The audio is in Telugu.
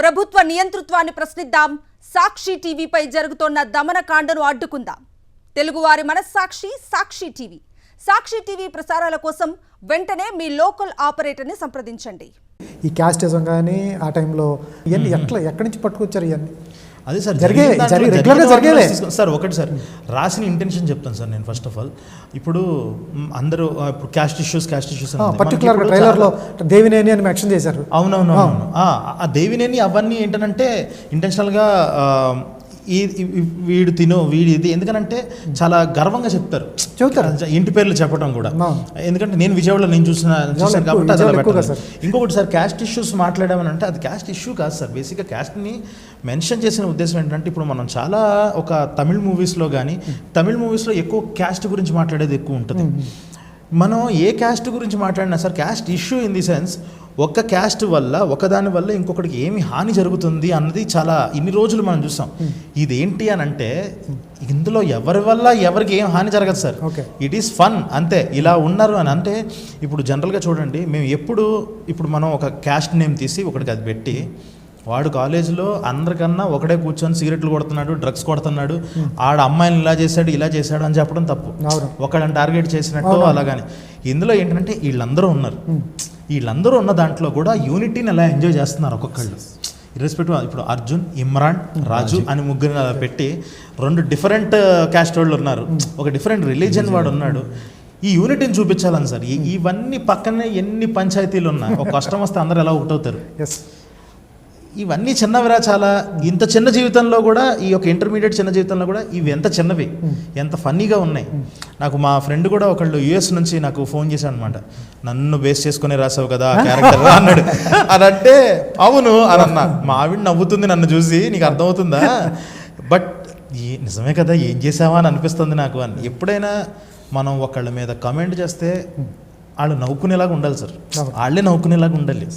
ప్రభుత్వ నియంతృత్వాన్ని ప్రశ్నిద్దాం. సాక్షి టీవీపై జరుగుతోన్న దమనకాండను అడ్డుకుందాం. తెలుగువారి మనస్సాక్షి సాక్షి టీవీ. సాక్షి టీవీ ప్రసారాల కోసం వెంటనే మీ లోకల్ ఆపరేటర్ని సంప్రదించండి. ఈ క్యాస్టిజం కానీ ఆ టైంలో ఇవన్నీ ఎక్కడి నుంచి పట్టుకొచ్చారు? ఇవన్నీ అదే సార్ రెగ్యులర్గా జరిగేదే సార్. ఒకటి సార్, రాసిన ఇంటెన్షన్ చెప్తాను సార్ నేను. ఫస్ట్ ఆఫ్ ఆల్ ఇప్పుడు అందరూ ఇప్పుడు క్యాస్ట్ ఇష్యూస్ పర్టికులర్గా ట్రైలర్లో దేవినేని అని మెన్షన్ చేశారు. అవునవును. ఆ దేవినేని అవన్నీ ఏంటంటే ఇంటెన్షనల్గా వీడు ఇది ఎందుకనంటే చాలా గర్వంగా చెప్తారు ఇంటి పేర్లు చెప్పడం కూడా. ఎందుకంటే నేను విజయవాడలో నేను చూసాను కాబట్టి అది పెట్టాను. ఇంకొకటి సార్, క్యాస్ట్ ఇష్యూస్ మాట్లాడామని అంటే అది క్యాస్ట్ ఇష్యూ కాదు సార్. బేసిక్గా క్యాస్ట్ని మెన్షన్ చేసిన ఉద్దేశం ఏంటంటే ఇప్పుడు మనం చాలా ఒక తమిళ్ మూవీస్లో ఎక్కువ క్యాస్ట్ గురించి మాట్లాడేది ఎక్కువ ఉంటుంది. మనం ఏ క్యాస్ట్ గురించి మాట్లాడినా sir caste issue in the sense ఒక్క క్యాస్ట్ వల్ల ఒకదాని వల్ల ఇంకొకటికి ఏమి హాని జరుగుతుంది అన్నది చాలా ఇన్ని రోజులు మనం చూసాం. ఇదేంటి అని అంటే ఇందులో ఎవరి వల్ల ఎవరికి ఏం హాని జరగదు సార్. ఇట్ ఈస్ ఫన్ అంతే. ఇలా ఉన్నారు అని అంటే ఇప్పుడు జనరల్గా చూడండి, మేము ఇప్పుడు మనం ఒక క్యాస్ట్ నేమ్ తీసి ఒకటికి అది పెట్టి వాడు కాలేజీలో అందరికన్నా ఒకడే కూర్చొని సిగరెట్లు కొడుతున్నాడు, డ్రగ్స్ కొడుతున్నాడు, ఆడ అమ్మాయిని ఇలా చేశాడు అని చెప్పడం తప్పు. ఒకళ్ళని టార్గెట్ చేసినట్టు అలాగని. ఇందులో ఏంటంటే వీళ్ళందరూ ఉన్న దాంట్లో కూడా యూనిటీని ఎలా ఎంజాయ్ చేస్తున్నారు ఒక్కొక్కళ్ళు ఇర్రెస్పెక్టివ్. ఇప్పుడు అర్జున్, ఇమ్రాన్, రాజు అని ముగ్గురిని అలా పెట్టి 2 డిఫరెంట్ క్యాస్ట్ వాళ్ళు ఉన్నారు, ఒక డిఫరెంట్ రిలీజియన్ వాడు ఉన్నాడు. ఈ యూనిటీని చూపించాలని సార్. ఇవన్నీ పక్కనే ఎన్ని పంచాయతీలు ఉన్నా ఒక కష్టం వస్తే అందరూ ఎలా ఒకటవుతారు. ఇవన్నీ చిన్నవిరా చాలా. ఇంత చిన్న జీవితంలో కూడా, ఈ యొక్క ఇంటర్మీడియట్ చిన్న జీవితంలో కూడా ఇవి ఎంత చిన్నవి, ఎంత ఫన్నీగా ఉన్నాయి. నాకు మా ఫ్రెండ్ కూడా ఒకళ్ళు US నుంచి నాకు ఫోన్ చేశాడు అనమాట. నన్ను బేస్ చేసుకుని రాసావు కదా క్యారెక్టర్ అన్నాడు. అదంటే అవును అని అన్నా. మా ఆవిడ నవ్వుతుంది నన్ను చూసి, నీకు అర్థమవుతుందా? బట్ నిజమే కదా, ఏం చేసావా అని అనిపిస్తుంది నాకు అని. ఎప్పుడైనా మనం ఒకళ్ళ మీద కమెంట్ చేస్తే వాళ్ళు నవ్వుకునేలాగా ఉండాలి సార్. వాళ్ళే నవ్వుకునేలాగా ఉండాలి.